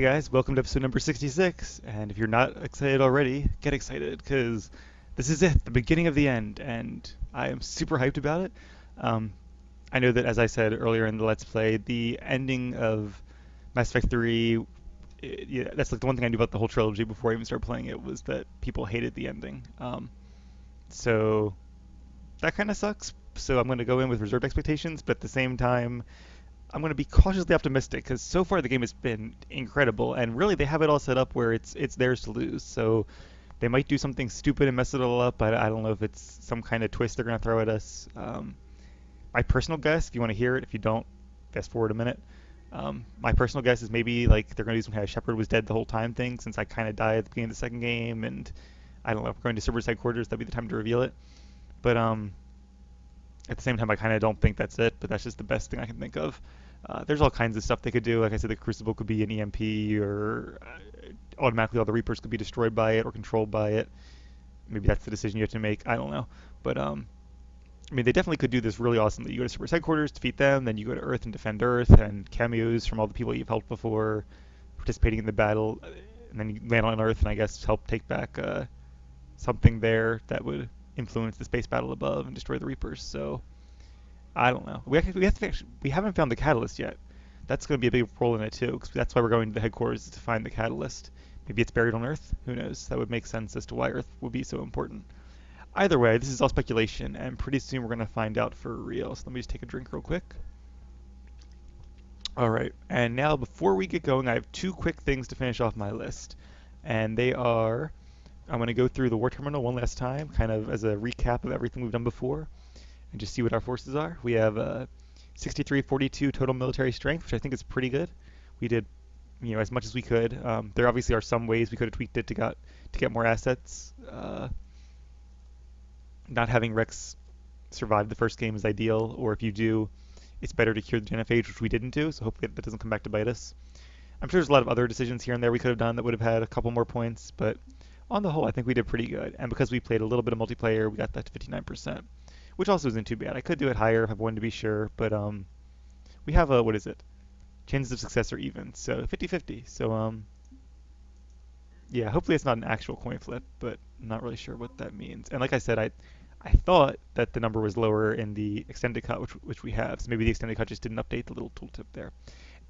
Hey guys, welcome to episode number 66. And if you're not excited already, get excited because this is it, the beginning of the end, and I am super hyped about it. Um, I know that, as I said earlier in the Let's Play, the ending of Mass Effect 3, yeah, that's like the one thing I knew about the whole trilogy before I even started playing it was that people hated the ending. So that kind of sucks. So I'm going to go in with reserved expectations, but at the same time, I'm going to be cautiously optimistic because so far the game has been incredible, and really they have it all set up where it's theirs to lose. So they might do something stupid and mess it all up. I don't know if it's some kind of twist they're going to throw at us. My personal guess, if you want to hear it, if you don't, fast forward a minute. My personal guess is maybe like they're going to do some kind of Shepard was dead the whole time thing, since I kind of died at the beginning of the second game, and I don't know, if we're going to Cerberus headquarters, that'd be the time to reveal it. But at the same time, I kind of don't think that's it, but that's just the best thing I can think of. There's all kinds of stuff they could do. Like I said, the Crucible could be an EMP, or automatically all the Reapers could be destroyed by it or controlled by it. Maybe that's the decision you have to make. I don't know. But I mean, they definitely could do this really awesomely. You go to Cerberus headquarters, defeat them, then you go to Earth and defend Earth, and cameos from all the people you've helped before, participating in the battle, and then you land on Earth and I guess help take back something there that would influence the space battle above and destroy the Reapers. So I don't know. We haven't found the catalyst yet. That's going to be a big role in it too, because that's why we're going to the headquarters to find the catalyst. Maybe it's buried on Earth. Who knows? That would make sense as to why Earth would be so important. Either way, this is all speculation, and pretty soon we're going to find out for real. So let me just take a drink real quick. All right, and now before we get going, I have two quick things to finish off my list, and they are I'm going to go through the war terminal one last time, kind of as a recap of everything we've done before, and just see what our forces are. We have 6342 total military strength, which I think is pretty good. We did, as much as we could. There obviously are some ways we could have tweaked it to get more assets. Not having Rex survive the first game is ideal, or if you do, it's better to cure the Genophage, which we didn't do. So hopefully that doesn't come back to bite us. I'm sure there's a lot of other decisions here and there we could have done that would have had a couple more points, but on the whole, I think we did pretty good. And because we played a little bit of multiplayer, we got that to 59%, which also isn't too bad. I could do it higher if I wanted to be sure, but we have a, what is it? Chances of success are even, so 50-50. So yeah, hopefully it's not an actual coin flip, but I'm not really sure what that means. And like I said, I thought that the number was lower in the extended cut, which we have. So maybe the extended cut just didn't update the little tooltip there.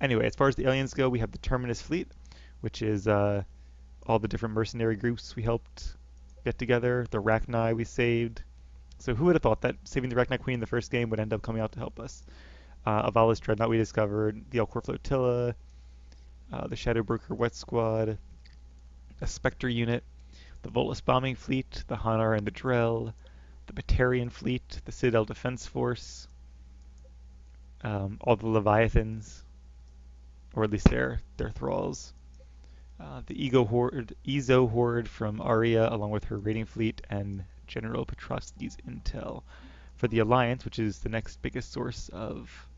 Anyway, as far as the aliens go, we have the Terminus fleet, which is all the different mercenary groups we helped get together. The Rachni we saved. So who would have thought that saving the Rachni Queen in the first game would end up coming out to help us? Avalis Dreadnought we discovered, the Elcor Flotilla, the Shadowbroker Wet Squad, a Spectre unit, the Volus Bombing Fleet, the Hanar and the Drell, the Batarian Fleet, the Citadel Defense Force, all the Leviathans, or at least their thralls. The Ezo Horde from Aria, along with her raiding fleet, and General Petrovsky's intel. For the Alliance, which is the next biggest source of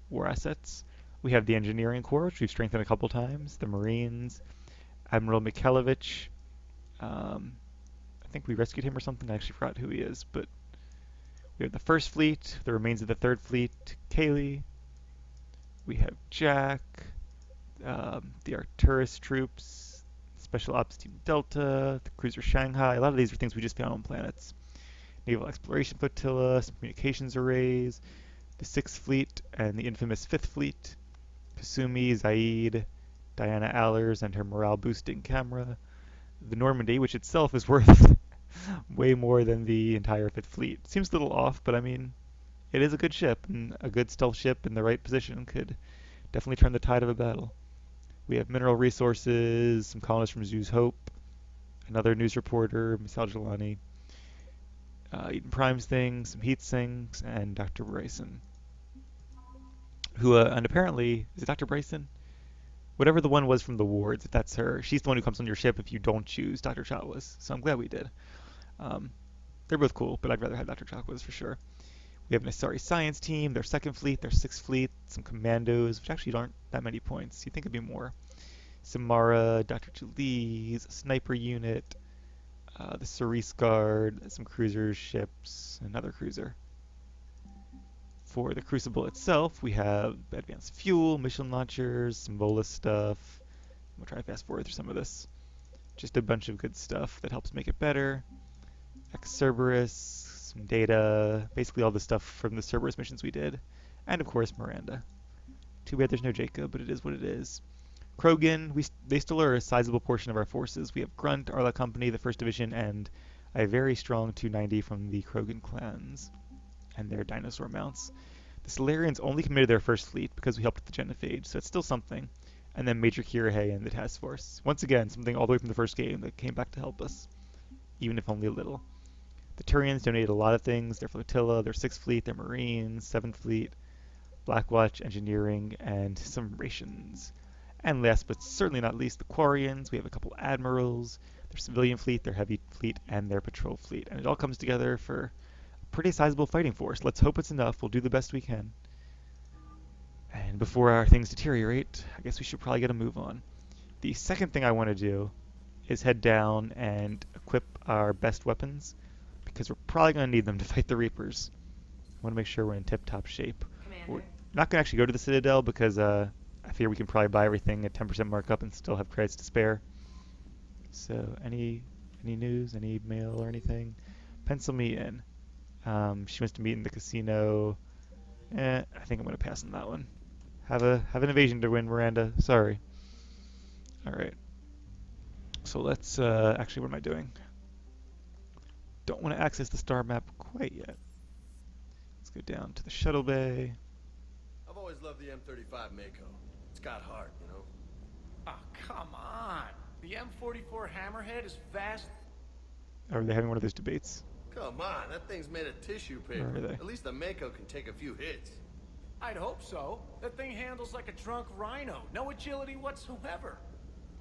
war assets, we have the Engineering Corps, which we've strengthened a couple times, the Marines, Admiral Mikhailovich. I think we rescued him or something. I actually forgot who he is, but we have the First Fleet, the remains of the Third Fleet, Kaylee. We have Jack, the Arcturus troops, Special Ops Team Delta, the Cruiser Shanghai. A lot of these are things we just found on planets. Naval Exploration Flotilla, some communications arrays, the Sixth Fleet, and the infamous Fifth Fleet, Kasumi, Zaid, Diana Allers and her morale-boosting camera, the Normandy, which itself is worth way more than the entire Fifth Fleet. Seems a little off, but I mean, it is a good ship, and a good stealth ship in the right position could definitely turn the tide of a battle. We have mineral resources, some colonists from Zoo's Hope, another news reporter, Misal Jelani, Eden Prime's thing, some heat sinks, and Dr. Bryson. Who, and apparently, is it Dr. Bryson? Whatever the one was from the wards, if that's her, she's the one who comes on your ship if you don't choose Dr. Chatwas. So I'm glad we did. Um, they're both cool, but I'd rather have Dr. Chatwas for sure. We have an Asari science team, their second fleet, their sixth fleet, some commandos, which actually aren't that many points. You'd think it'd be more. Samara, Dr. Julie's, a sniper unit, the Cerise Guard, some cruisers, ships, another cruiser. For the Crucible itself, we have advanced fuel, mission launchers, some Volus stuff, I'm gonna try to fast forward through some of this. Just a bunch of good stuff that helps make it better. Ex Cerberus, some data, basically all the stuff from the Cerberus missions we did. And of course, Miranda. Too bad there's no Jacob, but it is what it is. Krogan, they still are a sizable portion of our forces. We have Grunt, Arla Company, the 1st Division, and a very strong 290 from the Krogan clans and their dinosaur mounts. The Solarians only committed their first fleet because we helped with the Genophage, so it's still something. And then Major Kirahe and the task force. Once again, something all the way from the first game that came back to help us, even if only a little. The Turians donated a lot of things, their flotilla, their 6th fleet, their marines, 7th fleet, Blackwatch, engineering, and some rations. And last but certainly not least, the Quarians. We have a couple admirals, their civilian fleet, their heavy fleet, and their patrol fleet. And it all comes together for a pretty sizable fighting force. Let's hope it's enough. We'll do the best we can. And before our things deteriorate, I guess we should probably get a move on. The second thing I want to do is head down and equip our best weapons, because we're probably going to need them to fight the Reapers. I want to make sure we're in tip-top shape. Commander. We're not going to actually go to the Citadel because I fear we can probably buy everything at 10% markup and still have credits to spare. So any news, any mail or anything? Pencil me in. She wants to meet in the casino. I think I'm going to pass on that one. Have an invasion to win, Miranda. Sorry. All right. So let's actually, what am I doing? Don't want to access the star map quite yet. Let's go down to the shuttle bay. I've always loved the M35 Mako. It's got heart, you know? Oh, come on. The M44 Hammerhead is fast. Are they having one of those debates? Come on, that thing's made of tissue Where paper. are they? At least the Mako can take a few hits. I'd hope so. That thing handles like a drunk rhino. No agility whatsoever.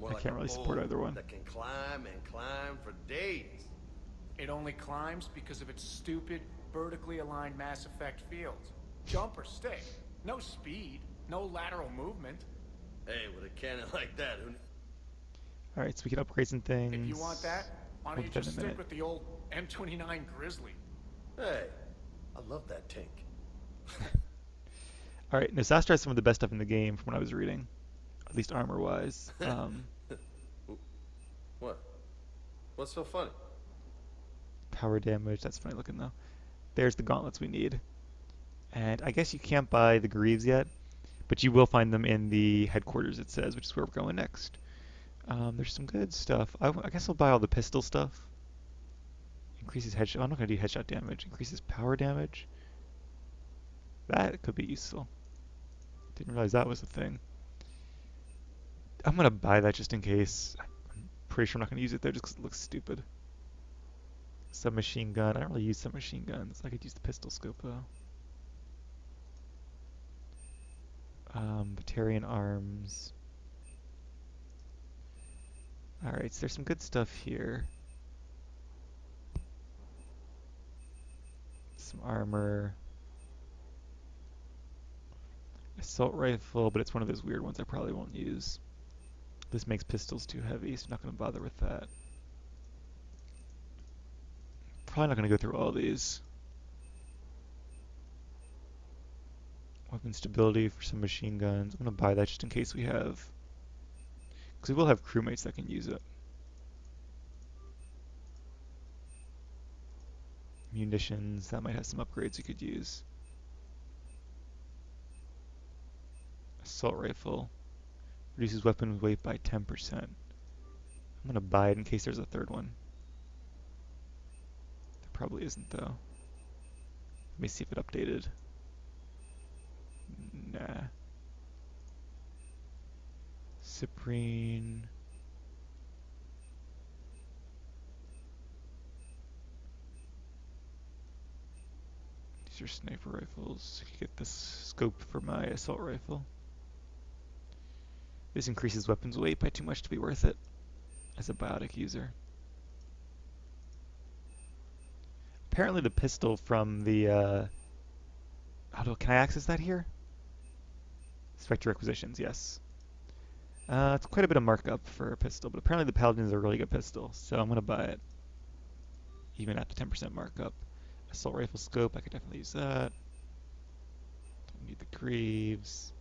More I like can't a really support bull either one. that can climb and climb for days. It only climbs because of its stupid, vertically aligned Mass Effect fields. Jump or stick. No speed. No lateral movement. Hey, with a cannon like that, who... All right, so we can upgrade some things. If you want that, why don't We'll you do that just in a stick minute. with the old M29 Grizzly? Hey, I love that tank. All right, Nosastra has some of the best stuff in the game from what I was reading, at least armor-wise. What? What's so funny? Power damage, that's funny looking though. There's the gauntlets we need. And I guess you can't buy the greaves yet, but you will find them in the headquarters, it says, which is where we're going next. There's some good stuff. I guess I'll buy all the pistol stuff. Increases headshot. I'm not going to do headshot damage. Increases power damage. That could be useful. Didn't realize that was a thing. I'm going to buy that just in case. I'm pretty sure I'm not going to use it though, just because it looks stupid. Submachine gun. I don't really use submachine guns. I could use the pistol scope though. Batarian arms. Alright, so there's some good stuff here. Some armor. Assault rifle, but it's one of those weird ones I probably won't use. This makes pistols too heavy, so I'm not going to bother with that. Probably not going to go through all these. Weapon stability for some machine guns. I'm going to buy that just in case we have... because we will have crewmates that can use it. Munitions, that might have some upgrades we could use. Assault rifle. Reduces weapon weight by 10%. I'm going to buy it in case there's a third one. There probably isn't though. Let me see if it updated. Nah. Cyprine. These are sniper rifles. I could get this scope for my assault rifle. This increases weapons weight by too much to be worth it as a biotic user. Apparently the pistol from the can I access that here? Spectre Requisitions, yes. It's quite a bit of markup for a pistol, but apparently the Paladin is a really good pistol, so I'm going to buy it. Even at the 10% markup. Assault rifle scope, I could definitely use that. Don't need the Greaves.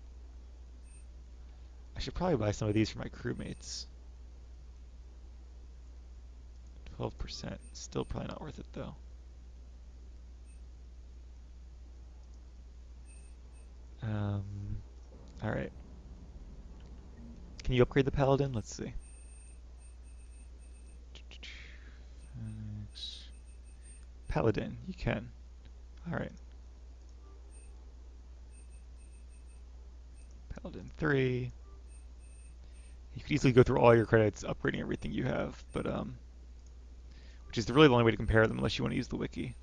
I should probably buy some of these for my crewmates. 12%. Still probably not worth it though. Alright. Can you upgrade the Paladin? Let's see. Paladin, you can. Alright. Paladin 3. You could easily go through all your credits upgrading everything you have, but which is really the only way to compare them unless you want to use the wiki.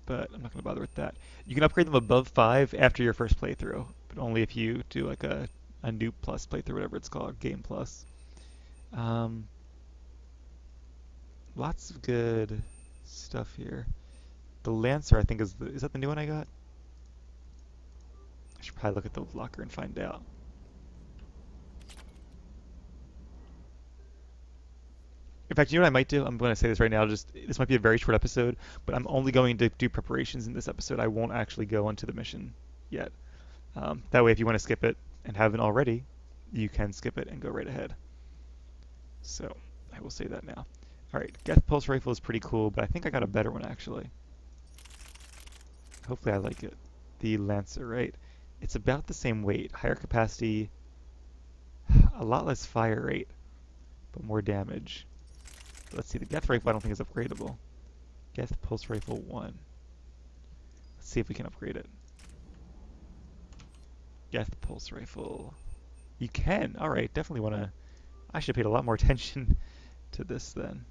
But I'm not going to bother with that. You can upgrade them above 5 after your first playthrough, but only if you do like a Noob Plus playthrough, whatever it's called, Game Plus. Lots of good stuff here. The Lancer, I think, is that the new one I got? I should probably look at the locker and find out. In fact, you know what I might do? I'm going to say this right now. This might be a very short episode, but I'm only going to do preparations in this episode. I won't actually go onto the mission yet. That way, if you want to skip it and haven't already, you can skip it and go right ahead. So I will say that now. All right, Geth Pulse Rifle is pretty cool, but I think I got a better one actually. Hopefully I like it. The Lancer, right? It's about the same weight, higher capacity, a lot less fire rate, but more damage. Let's see, the Geth Rifle I don't think is upgradable. Geth Pulse Rifle 1. Let's see if we can upgrade it. Geth Pulse Rifle. You can! Alright, definitely want to... I should have paid a lot more attention to this then.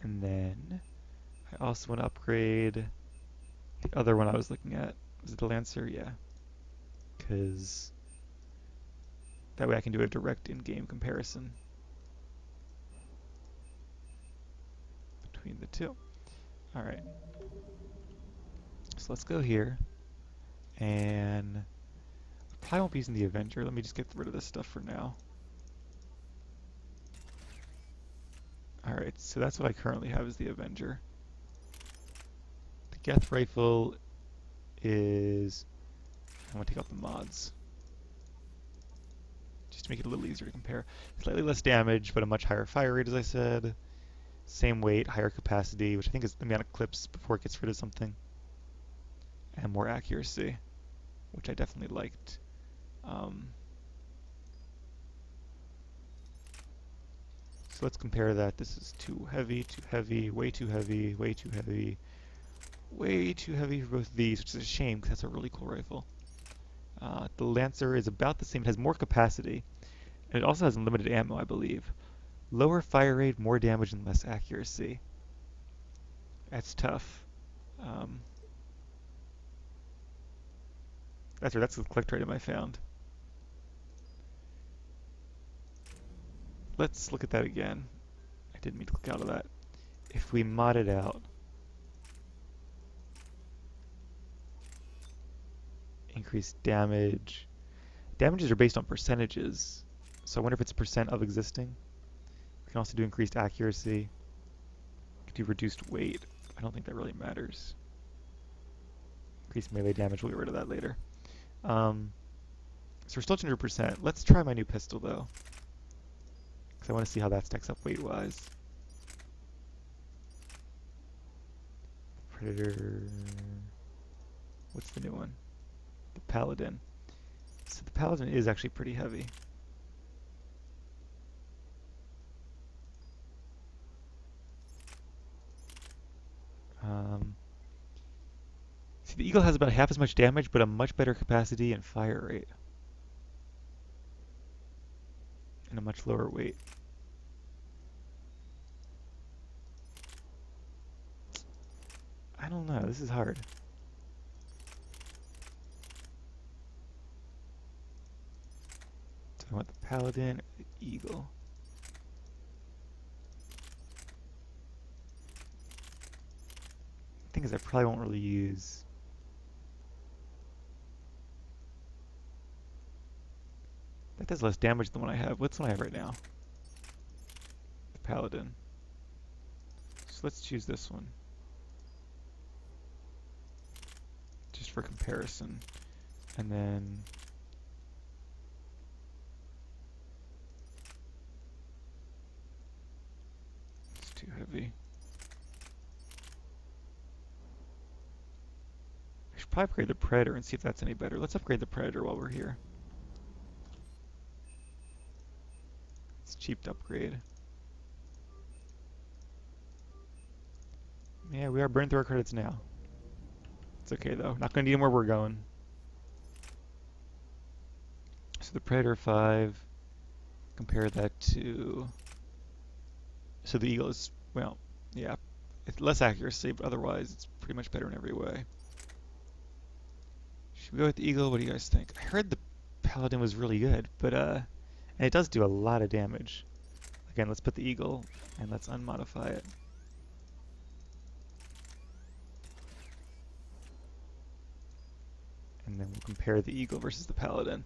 And then I also want to upgrade the other one I was looking at. Was it the Lancer? Yeah. Because that way I can do a direct in-game comparison between the two. Alright. So let's go here. And I probably won't be using the Avenger. Let me just get rid of this stuff for now. Alright, so that's what I currently have is the Avenger. The Geth Rifle is... I'm going to take out the mods. Just to make it a little easier to compare. Slightly less damage, but a much higher fire rate, as I said. Same weight, higher capacity, which I think is the amount of clips before it gets rid of something. And more accuracy, which I definitely liked. So let's compare that. This is too heavy, way too heavy, way too heavy, way too heavy for both of these, which is a shame because that's a really cool rifle. The Lancer is about the same. It has more capacity, and it also has unlimited ammo, I believe. Lower fire rate, more damage, and less accuracy. That's tough. That's the click item I found. Let's look at that again. I didn't mean to click out of that. If we mod it out, increase damage. Damages are based on percentages, so I wonder if it's a percent of existing. We can also do increased accuracy. We can do reduced weight. I don't think that really matters. Increased melee damage, we'll get rid of that later. So we're still at 100%. Let's try my new pistol though, because I want to see how that stacks up weight-wise. Predator. What's the new one? The Paladin. So the Paladin is actually pretty heavy. See, the Eagle has about half as much damage, but a much better capacity and fire rate. And a much lower weight. I don't know, this is hard. So I want the Paladin or the Eagle. The thing is, I probably won't really use... That does less damage than what I have. What's the one I have right now? The Paladin. So let's choose this one, just for comparison. And then it's too heavy. I should probably upgrade the Predator and see if that's any better. Let's upgrade the Predator while we're here. It's cheap to upgrade. Yeah, we are burning through our credits now. It's okay though. Not gonna need them where we're going. So the Predator 5, compare that to... So the Eagle is, well, yeah, it's less accuracy, but otherwise it's pretty much better in every way. Should we go with the Eagle? What do you guys think? I heard the Paladin was really good, but and it does do a lot of damage. Again, let's put the Eagle and let's unmodify it. And then we'll compare the Eagle versus the Paladin.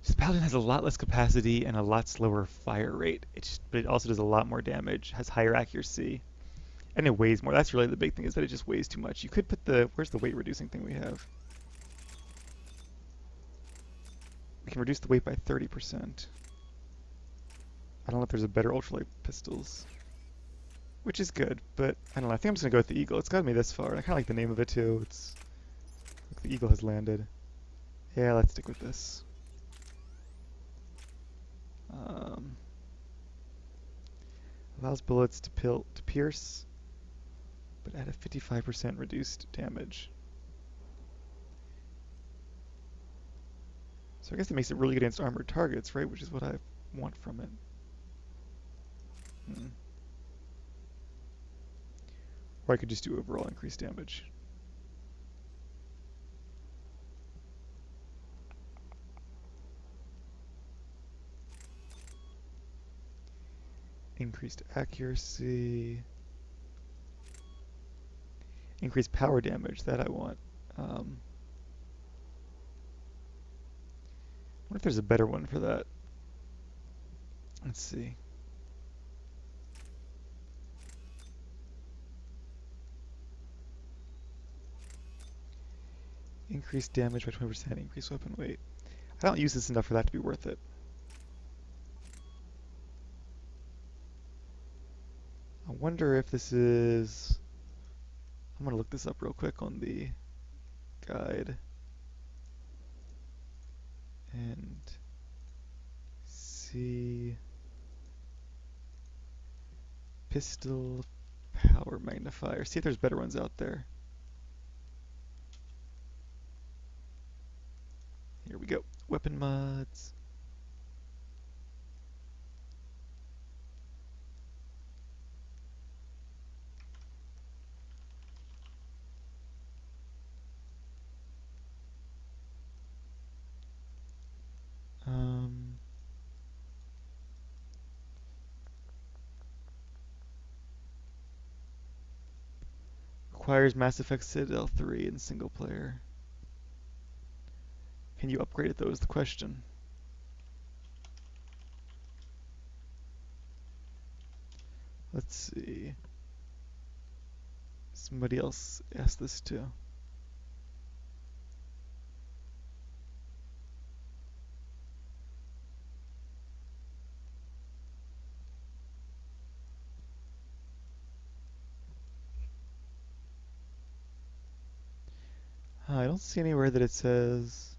So the Paladin has a lot less capacity and a lot slower fire rate, but it also does a lot more damage, has higher accuracy, and it weighs more. That's really the big thing, is that it just weighs too much. You could put the, where's the weight reducing thing we have? We can reduce the weight by 30%. I don't know if there's a better ultralight pistols, which is good, but I don't know. I think I'm just gonna go with the Eagle. It's gotten me this far, and I kind of like the name of it too. It's like the Eagle has landed. Yeah, let's stick with this. Allows bullets to pierce, but at a 55% reduced damage. So I guess it makes it really good against armored targets, right? Which is what I want from it. Or I could just do overall increased damage. Increased accuracy. Increased power damage, that I want. I wonder if there's a better one for that. Let's see. Increased damage by 20%, increased weapon weight. I don't use this enough for that to be worth it. I wonder if this is... I'm gonna look this up real quick on the guide. And see... Pistol power magnifier. See if there's better ones out there. Here we go. Weapon mods. Requires Mass Effect Citadel 3 in single player. Can you upgrade it though is the question. Let's see. Somebody else asked this too. I don't see anywhere that it says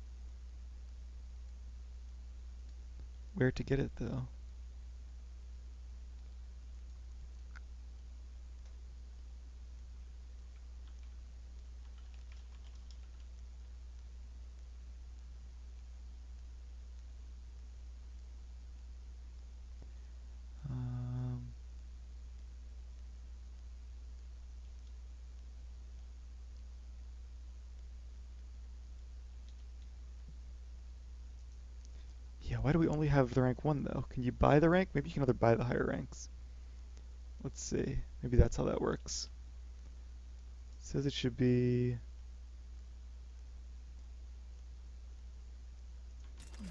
where to get it though. Yeah, why do we only have the rank 1 though? Can you buy the rank? Maybe you can either buy the higher ranks. Let's see. Maybe that's how that works. It says it should be...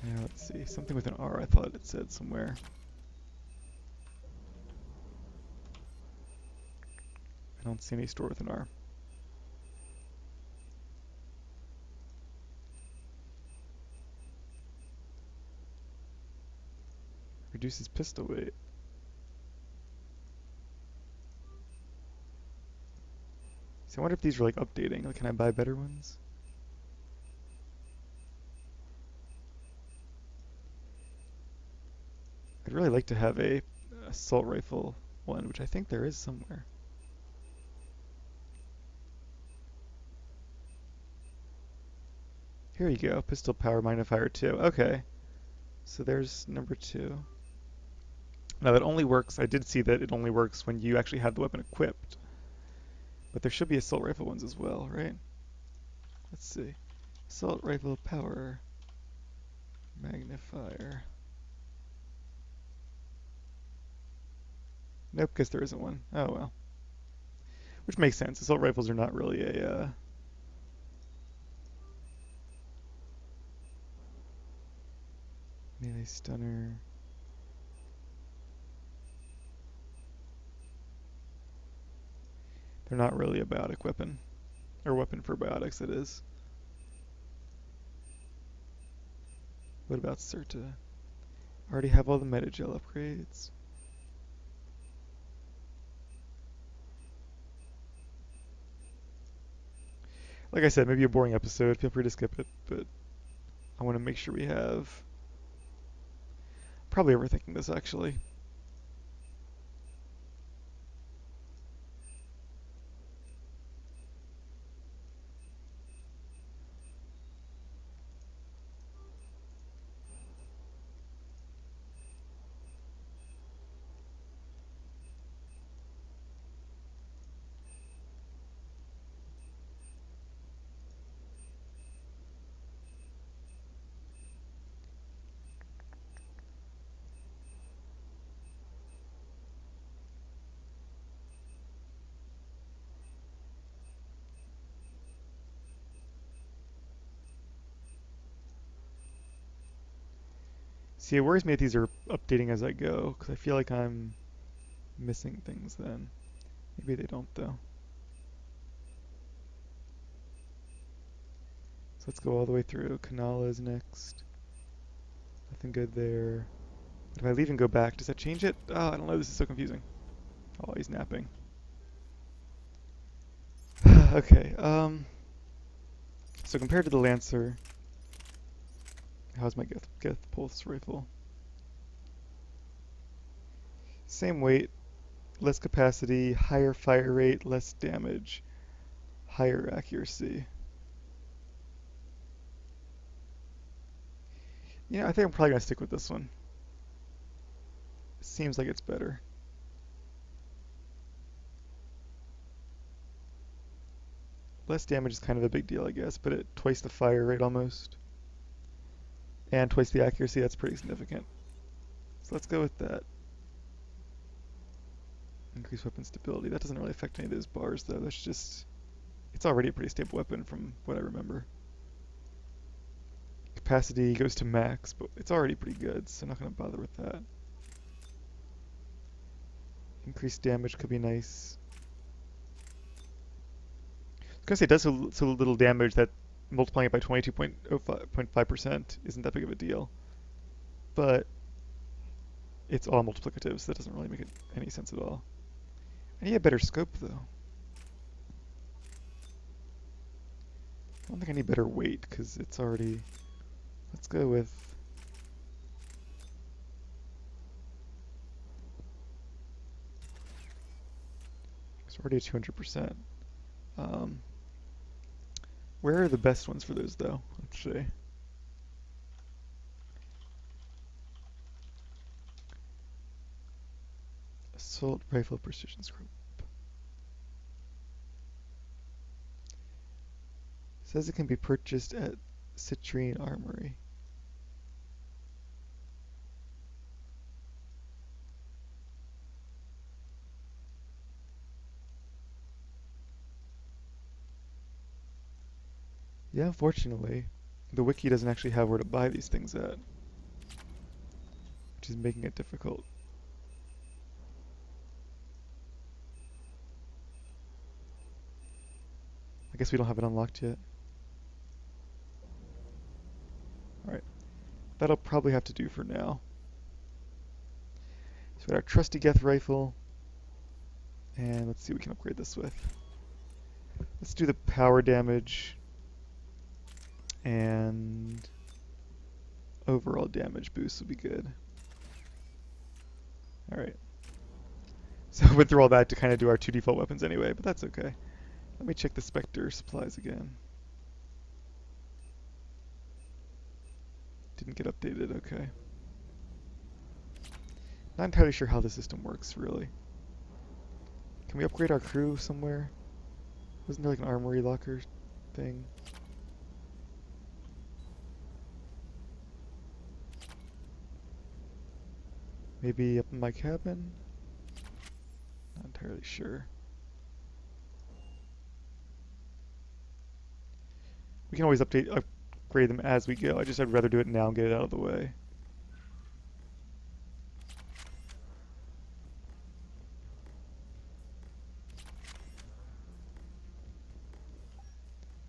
Yeah, let's see. Something with an R, I thought it said somewhere. I don't see any store with an R. Reduces pistol weight. So I wonder if these are like updating. Like, can I buy better ones? I'd really like to have a assault rifle one, which I think there is somewhere. Here you go, pistol power magnifier 2. Okay, so there's number 2. Now that only works, I did see that it only works when you actually have the weapon equipped. But there should be assault rifle ones as well, right? Let's see. Assault rifle power magnifier. Nope, guess there isn't one. Oh well. Which makes sense. Assault rifles are not really a melee stunner. They're not really a biotic weapon. Or weapon for biotics, it is. What about Certa? Already have all the metagel upgrades. Like I said, maybe a boring episode. Feel free to skip it, but I want to make sure we have... Probably overthinking this, actually. See, it worries me that these are updating as I go, because I feel like I'm missing things then. Maybe they don't, though. So let's go all the way through. Kanala is next. Nothing good there. But if I leave and go back, does that change it? Oh, I don't know. This is so confusing. Oh, he's napping. Okay, so compared to the Lancer, how's my Geth Pulse rifle? Same weight, less capacity, higher fire rate, less damage, higher accuracy. You know, I think I'm probably gonna stick with this one. Seems like it's better. Less damage is kind of a big deal, I guess, but at twice the fire rate almost. And twice the accuracy, that's pretty significant. So let's go with that. Increase weapon stability. That doesn't really affect any of those bars, though. That's just... It's already a pretty stable weapon from what I remember. Capacity goes to max, but it's already pretty good, so I'm not going to bother with that. Increased damage could be nice. I was going to say it does so little damage that multiplying it by 22.5% isn't that big of a deal. But it's all multiplicative, so that doesn't really make any sense at all. I need a better scope, though. I don't think I need better weight, because it's already... Let's go with... It's already 200%. Where are the best ones for those, though? Let's see. Assault Rifle Precision Scope. Says it can be purchased at Citrine Armory. Yeah, unfortunately, the wiki doesn't actually have where to buy these things at, which is making it difficult. I guess we don't have it unlocked yet. Alright. That'll probably have to do for now. So we got our trusty Geth rifle. And let's see what we can upgrade this with. Let's do the power damage. And overall damage boost will be good. Alright. So I went through all that to kind of do our two default weapons anyway, but that's okay. Let me check the Spectre supplies again. Didn't get updated, okay. Not entirely sure how the system works, really. Can we upgrade our crew somewhere? Wasn't there like an armory locker thing? Maybe up in my cabin? Not entirely sure. We can always upgrade them as we go. I'd rather do it now and get it out of the way.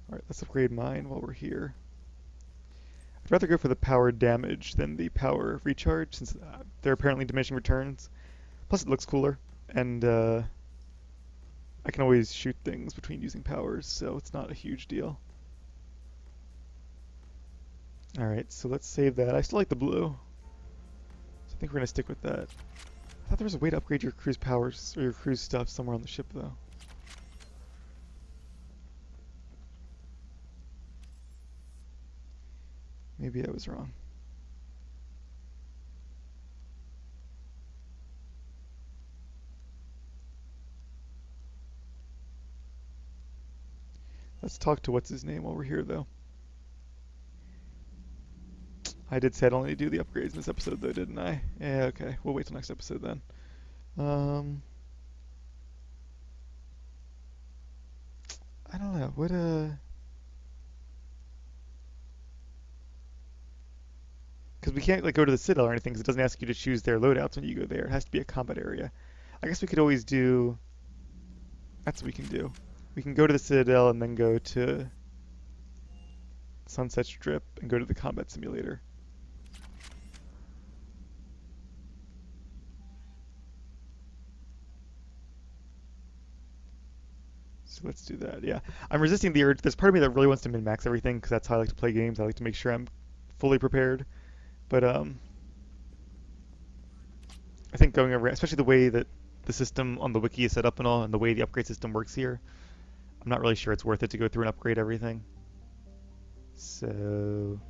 Alright, let's upgrade mine while we're here. I'd rather go for the power damage than the power recharge, since they're apparently diminishing returns. Plus it looks cooler, and I can always shoot things between using powers, so it's not a huge deal. Alright, so let's save that. I still like the blue, so I think we're going to stick with that. I thought there was a way to upgrade your crew's powers, or your crew's stuff somewhere on the ship, though. Maybe I was wrong. Let's talk to what's his name while we're here, though. I did say I'd only do the upgrades in this episode, though, didn't I? Yeah, okay. We'll wait till next episode then. I don't know. What because we can't like go to the Citadel or anything, because it doesn't ask you to choose their loadouts when you go there. It has to be a combat area. I guess we could always do. That's what we can do. We can go to the Citadel and then go to Sunset Strip and go to the combat simulator. So let's do that. Yeah, I'm resisting the urge. There's part of me that really wants to min-max everything because that's how I like to play games. I like to make sure I'm fully prepared. But I think going over, especially the way that the system on the wiki is set up and all, and the way the upgrade system works here, I'm not really sure it's worth it to go through and upgrade everything. So,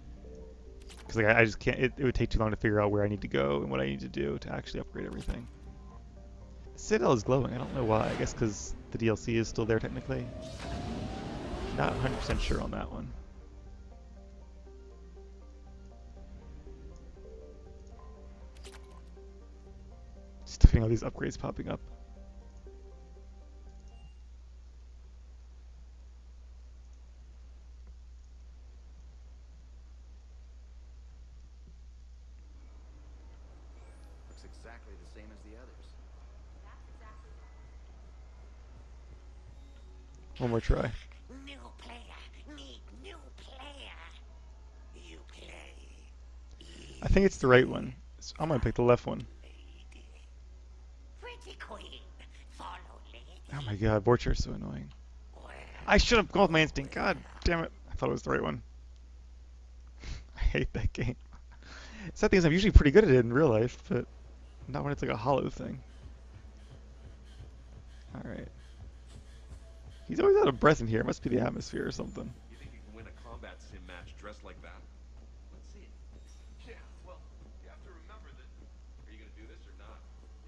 because like I just can't. It would take too long to figure out where I need to go and what I need to do to actually upgrade everything. The Citadel is glowing. I don't know why. I guess because the DLC is still there technically. Not 100% sure on that one. Still getting all these upgrades popping up. Looks exactly the same as the others. One more try. New player. Need new player. You play. I think it's the right one. So I'm gonna pick the left one. Pretty queen. Follow lady. Oh my god, Borcher is so annoying. Well, I should have gone with my instinct. God damn it. I thought it was the right one. I hate that game. Sad thing is I'm usually pretty good at it in real life, but not when it's like a hollow thing. Alright. He's always out of breath in here. It must be the atmosphere or something. You think you can win a combat sim match dressed like that? Let's see it. Yeah, well, you have to remember that. Are you gonna do this or not?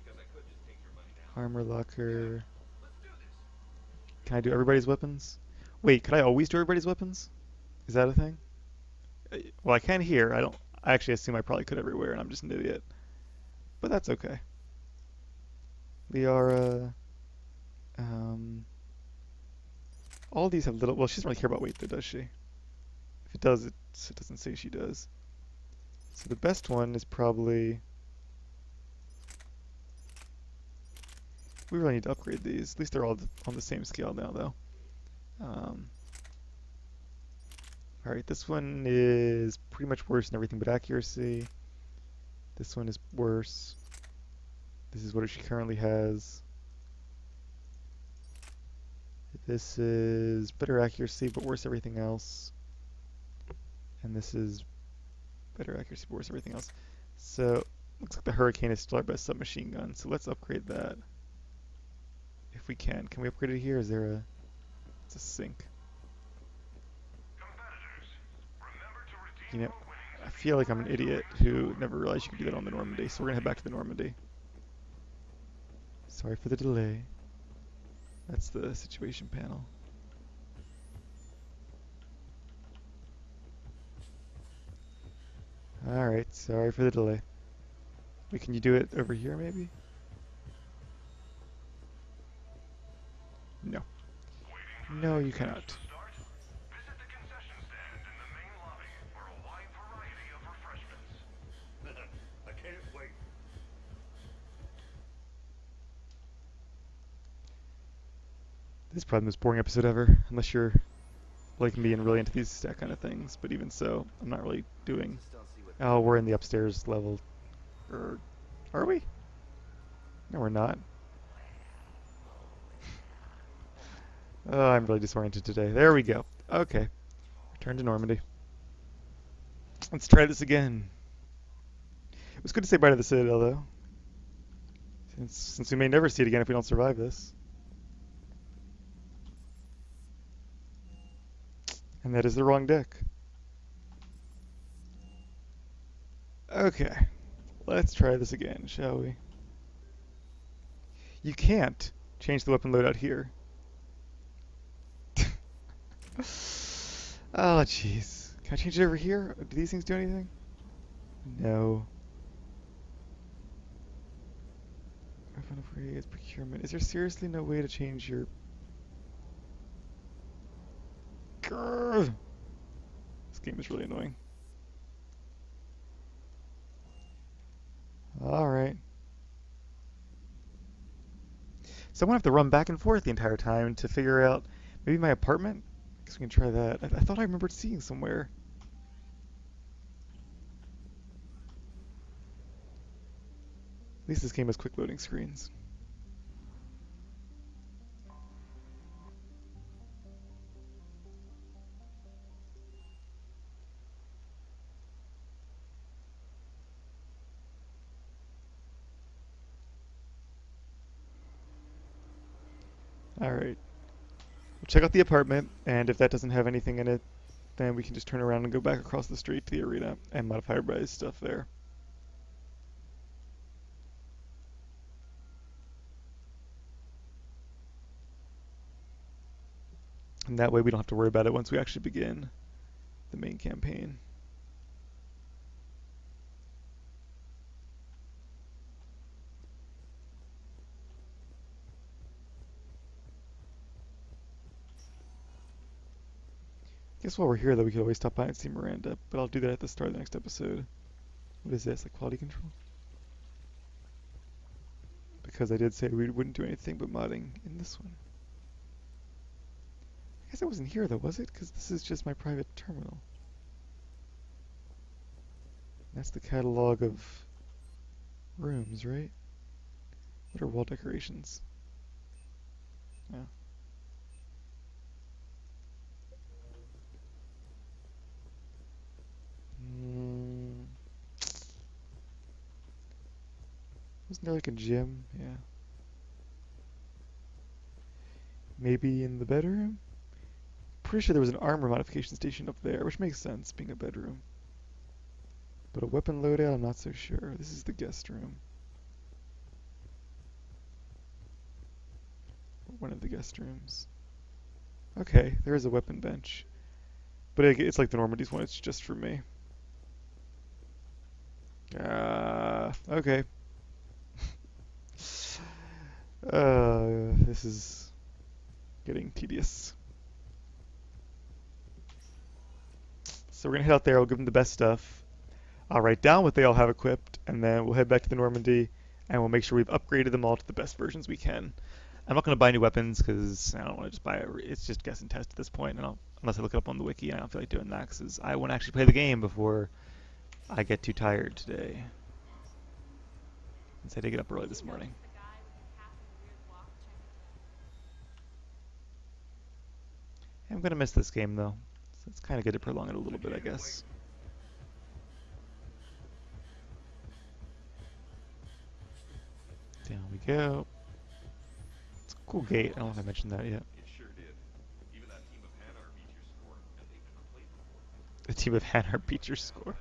Because I could just take your money now. Armor locker. Let's do this. Can I do everybody's weapons? Wait, could I always do everybody's weapons? Is that a thing? Well, I can here. I actually assume I probably could everywhere, and I'm just an idiot. But that's okay. Liara. All these have little. Well, she doesn't really care about weight, though, does she? If it does, it doesn't say she does. So the best one is probably. We really need to upgrade these. At least they're all on the same scale now, though. Alright, this one is pretty much worse than everything but accuracy. This one is worse. This is what she currently has. This is better accuracy but worse everything else. And this is better accuracy but worse everything else. So, looks like the Hurricane is still our best submachine gun, so let's upgrade that. If we can. Can we upgrade it here? Is there a... It's a sink. You know, I feel like I'm an idiot who never realized you could do that on the Normandy, so we're gonna head back to the Normandy. Sorry for the delay. That's the situation panel. Alright, sorry for the delay. Wait, can you do it over here maybe? No. No, you cannot. I can't wait. This is probably the most boring episode ever, unless you're like me and really into these stat kind of things, but even so, I'm not really doing... Oh, we're in the upstairs level. Are we? No, we're not. Oh, I'm really disoriented today. There we go. Okay. Return to Normandy. Let's try this again. It was good to say bye to the Citadel, though. Since we may never see it again if we don't survive this. And that is the wrong deck. Okay. Let's try this again, shall we? You can't change the weapon loadout here. Oh, jeez. Can I change it over here? Do these things do anything? No. Weapon upgrades, procurement. Is there seriously no way to change your... Grr. This game is really annoying. Alright. So I'm going to have to run back and forth the entire time to figure out maybe my apartment? I guess we can try that. I thought I remembered seeing somewhere. At least this game has quick loading screens. Alright. We'll check out the apartment, and if that doesn't have anything in it, then we can just turn around and go back across the street to the arena and modify everybody's stuff there. And that way we don't have to worry about it once we actually begin the main campaign. Guess while we're here, though, we could always stop by and see Miranda, but I'll do that at the start of the next episode. What is this, like quality control? Because I did say we wouldn't do anything but modding in this one. I guess I wasn't here, though, was it? Because this is just my private terminal. That's the catalog of rooms, right? What are wall decorations? Yeah. Wasn't there like a gym? Yeah. Maybe in the bedroom? Pretty sure there was an armor modification station up there, which makes sense, being a bedroom. But a weapon loadout, I'm not so sure. This is the guest room. One of the guest rooms. Okay, there is a weapon bench. But it's like the Normandy's one, it's just for me. Okay. This is getting tedious. So we're gonna head out there, we'll give them the best stuff. I'll write down what they all have equipped, and then we'll head back to the Normandy, and we'll make sure we've upgraded them all to the best versions we can. I'm not going to buy new weapons because I don't want to just buy it. It's just guess and test at this point, and unless I look it up on the wiki, and I don't feel like doing that because I want to actually play the game before I get too tired today. Since I did get up early this morning. I'm going to miss this game though, so it's kind of good to prolong it a little bit, I guess. Down we go. It's a cool gate. I don't know if I mentioned that yet. It sure did. Even that team of Hanar beat your score, and they've never played before. The team of Hanar beat your score.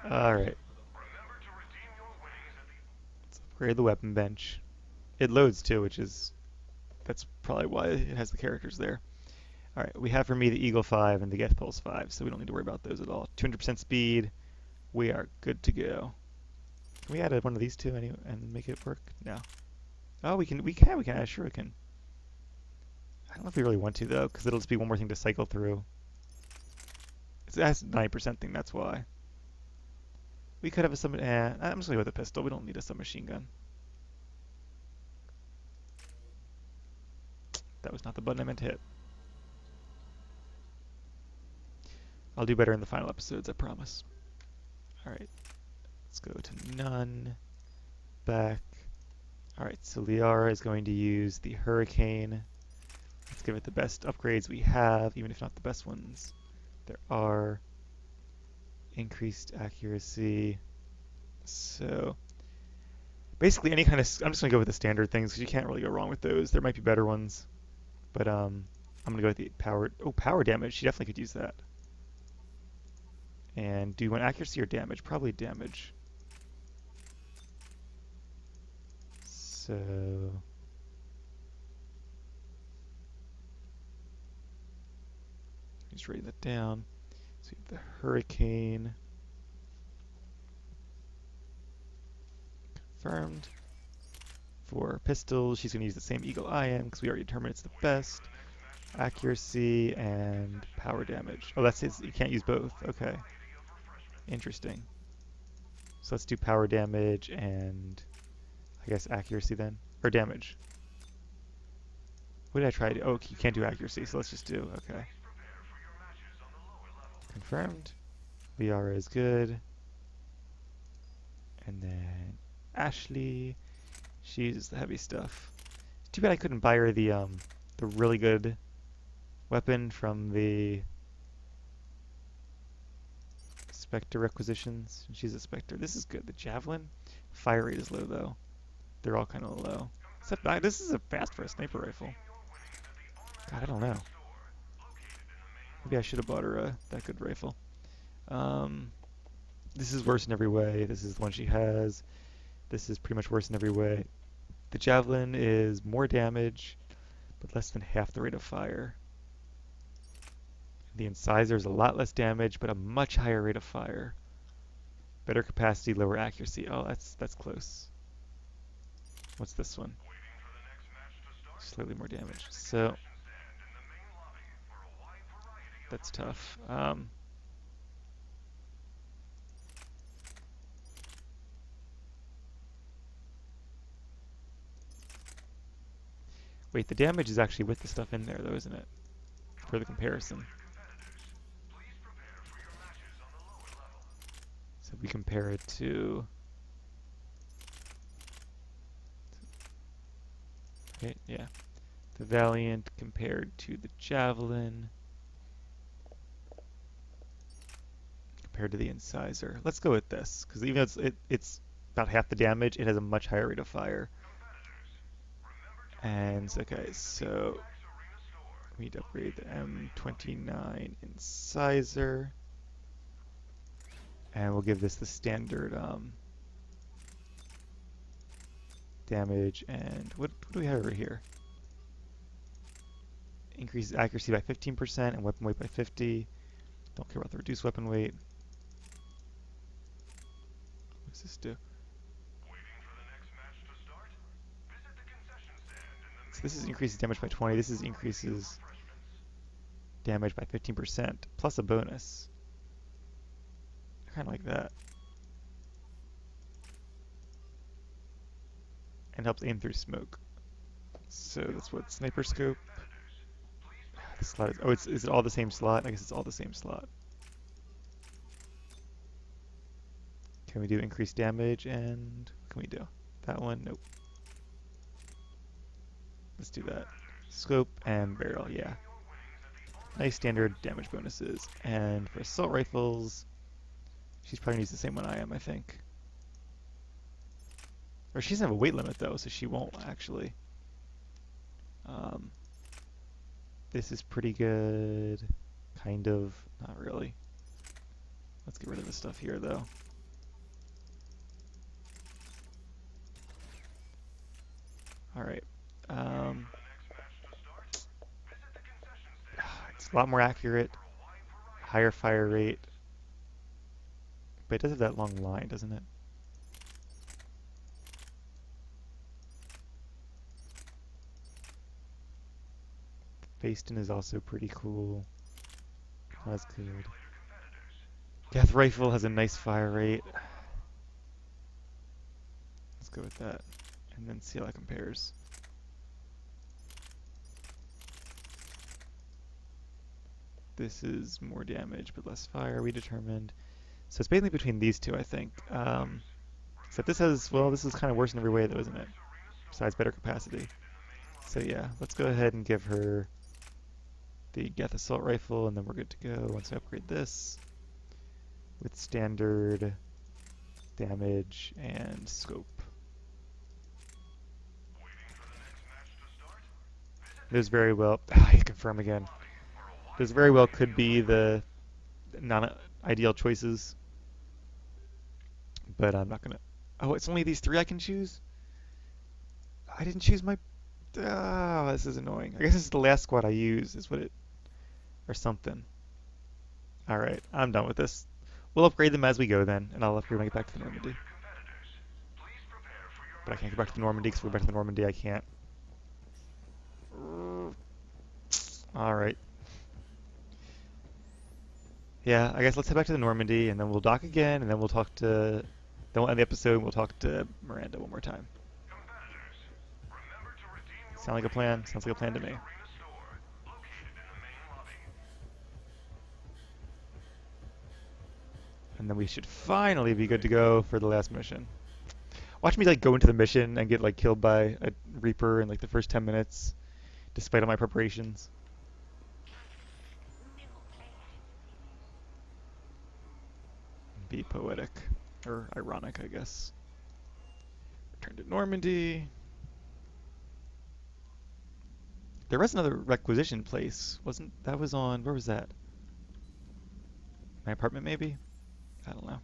Alright. Let's upgrade the weapon bench. It loads too, that's probably why it has the characters there. Alright, we have for me the Eagle 5 and the Geth Pulse 5, so we don't need to worry about those at all. 200% speed. We are good to go. Can we add one of these two and make it work? No. Oh, we can add, sure we can. I don't know if we really want to though, because it'll just be one more thing to cycle through. It has a 90% thing, that's why. We could have I'm just going to go with a pistol. We don't need a submachine gun. That was not the button I meant to hit. I'll do better in the final episodes, I promise. Alright. Let's go to none. Back. Alright, so Liara is going to use the Hurricane. Let's give it the best upgrades we have, even if not the best ones. There are increased accuracy. So basically any kind of... I'm just going to go with the standard things because you can't really go wrong with those. There might be better ones. But I'm going to go with the power... Oh, power damage. She definitely could use that. And do you want accuracy or damage? Probably damage. So... just write that down. So we have the Hurricane. Confirmed. For pistols, she's going to use the same Eagle IM because we already determined it's the best. Accuracy and power damage. Oh, that's his. You can't use both. Okay. Interesting. So let's do power damage and I guess accuracy then. Or damage. What did I try to do? Oh, you can't do accuracy, so let's just do. Okay. Confirmed. Liara is good. And then Ashley. She uses the heavy stuff. Too bad I couldn't buy her the really good weapon from the Spectre requisitions. She's a Spectre. This is good. The Javelin. Fire rate is low though. They're all kind of low. Except this is a fast for a sniper rifle. God, I don't know. Maybe I should have bought her that good rifle. This is worse in every way. This is the one she has. This is pretty much worse in every way. The Javelin is more damage, but less than half the rate of fire. The Incisor is a lot less damage, but a much higher rate of fire. Better capacity, lower accuracy. Oh, that's close. What's this one? Slightly more damage. So that's tough. Wait, the damage is actually with the stuff in there, though, isn't it? For the comparison. So we compare it to... Okay, yeah. The Valiant compared to the Javelin. Compared to the Incisor. Let's go with this, because even though it's about half the damage, it has a much higher rate of fire. And, okay, so we need to upgrade the M29 Incisor. And we'll give this the standard damage. And what do we have over here? Increases accuracy by 15% and weapon weight by 50. Don't care about the reduced weapon weight. What does this do? So this is increases damage by 20. This is increases damage by 15% plus a bonus. I kind of like that. And helps aim through smoke. So that's what sniper scope. The slot is, oh, is it all the same slot? I guess it's all the same slot. Can we do increased damage and what can we do? That one? Nope. Let's do that. Scope and barrel, yeah. Nice standard damage bonuses. And for assault rifles, she's probably needs the same one I am, I think. Or she doesn't have a weight limit though, so she won't actually. This is pretty good. Kind of. Not really. Let's get rid of this stuff here though. Alright. It's a lot more accurate. Higher fire rate. But it does have that long line, doesn't it? Baston is also pretty cool. That's good. Death Rifle has a nice fire rate. Let's go with that. And then see how that compares. This is more damage but less fire, we determined. So it's basically between these two, I think. Except this has, well, this is kind of worse in every way though, isn't it? Besides better capacity. So yeah, let's go ahead and give her the Geth Assault Rifle, and then we're good to go once I upgrade this with standard damage and scope. This very well, I confirm again. This very well could be the non-ideal choices, but I'm not gonna. Oh, it's only these three I can choose? I didn't choose my. Ah, this is annoying. I guess this is the last squad I use, is what it. Or something. Alright, I'm done with this. We'll upgrade them as we go then, and I'll upgrade when I get back to the Normandy. But I can't get back to the Normandy, because if we go back to the Normandy, I can't. Alright. Yeah, I guess let's head back to the Normandy, and then we'll dock again, and then we'll talk to. Then we'll end the episode, and we'll talk to Miranda one more time. Sound like a plan? Sounds like a plan to me. And then we should finally be good to go for the last mission. Watch me like go into the mission and get like killed by a Reaper in like the first 10 minutes, despite all my preparations. New player. Be poetic. Or ironic, I guess. Return to Normandy. There was another requisition place. Wasn't that was on, where was that? My apartment maybe? I don't know.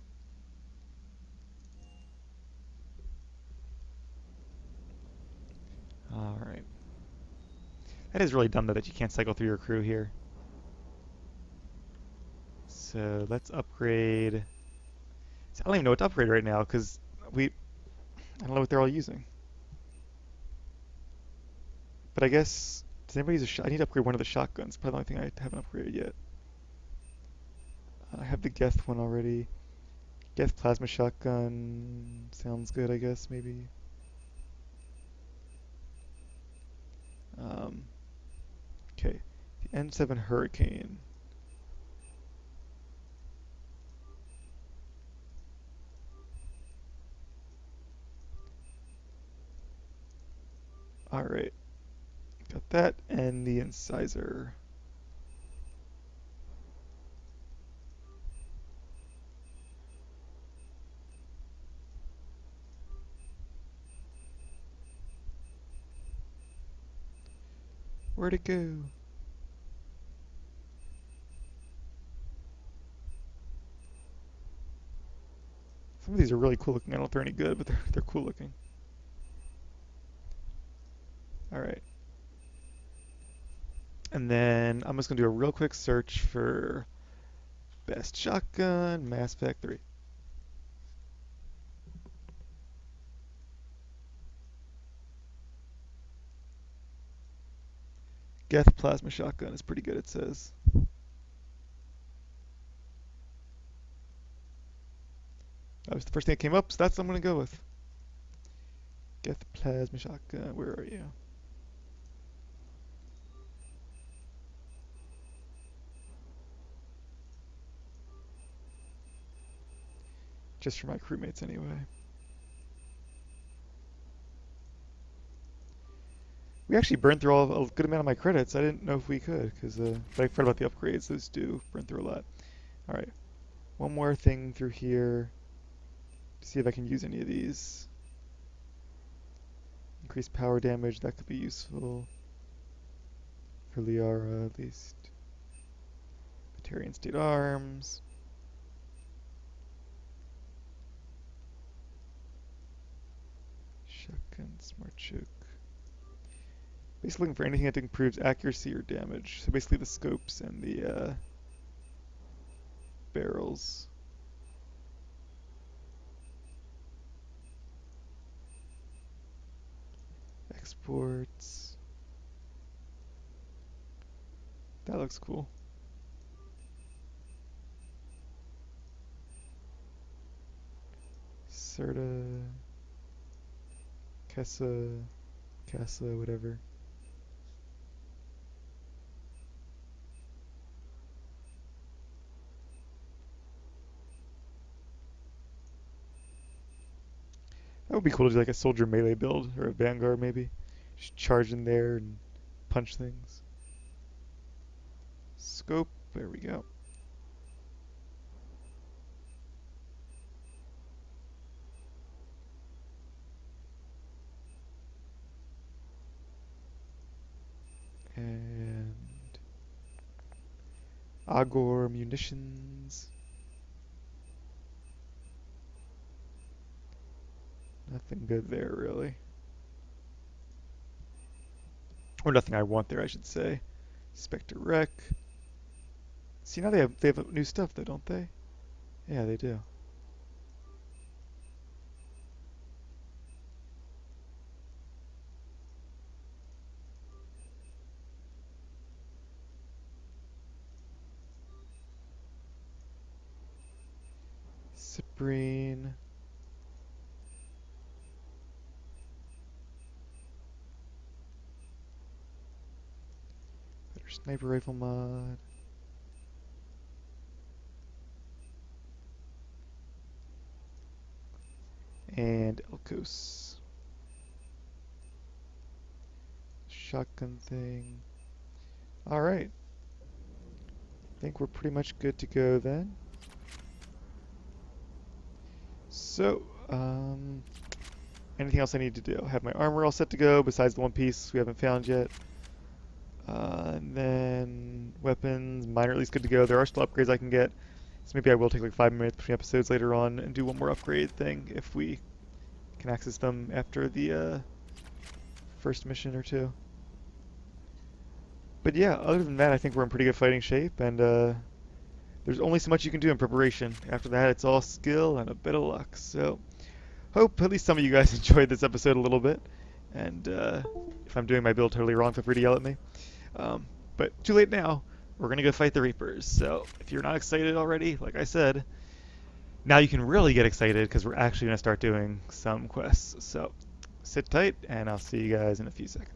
Alright. That is really dumb though that you can't cycle through your crew here. So let's upgrade. See, I don't even know what to upgrade right now because I don't know what they're all using. But I guess, does anybody use a shot? I need to upgrade one of the shotguns. Probably the only thing I haven't upgraded yet. I have the Geth one already. Geth plasma shotgun sounds good, I guess, maybe. Okay, the N7 Hurricane. Alright, got that, and the Incisor. Where'd it go? Some of these are really cool looking. I don't know if they're any good, but they're cool looking. Alright. And then I'm just going to do a real quick search for best shotgun, Mass Effect 3. Geth plasma shotgun is pretty good, it says. That was the first thing that came up, so that's what I'm going to go with. Geth plasma shotgun, where are you? Just for my crewmates anyway. We actually burned through a good amount of my credits. I didn't know if we could, because but I forgot about the upgrades. Those do burn through a lot. Alright, one more thing through here to see if I can use any of these. Increased power damage, that could be useful. For Liara, at least. Batarian State Arms. Shotgun, Smart Choke. Basically looking for anything that improves accuracy or damage. So basically the scopes and the barrels. Exports. That looks cool. Serta. Casa, whatever. That would be cool to do like a soldier melee build, or a vanguard maybe. Just charge in there and punch things. Scope, there we go. And Agor munitions. Nothing good there, really. Or nothing I want there, I should say. Spectre Wreck. See, now they have new stuff, though, don't they? Yeah, they do. Cyprine. Better sniper rifle mod. And Elkos. Shotgun thing. Alright. I think we're pretty much good to go then. So, anything else I need to do? I have my armor all set to go, besides the one piece we haven't found yet. And then weapons, mine are at least good to go. There are still upgrades I can get. So maybe I will take like 5 minutes between episodes later on and do one more upgrade thing if we can access them after the first mission or two. But yeah, other than that, I think we're in pretty good fighting shape, and there's only so much you can do in preparation. After that, it's all skill and a bit of luck. So, hope at least some of you guys enjoyed this episode a little bit. And if I'm doing my build totally wrong, feel free to yell at me. But too late now. We're going to go fight the Reapers. So, if you're not excited already, like I said, now you can really get excited because we're actually going to start doing some quests. So, sit tight, and I'll see you guys in a few seconds.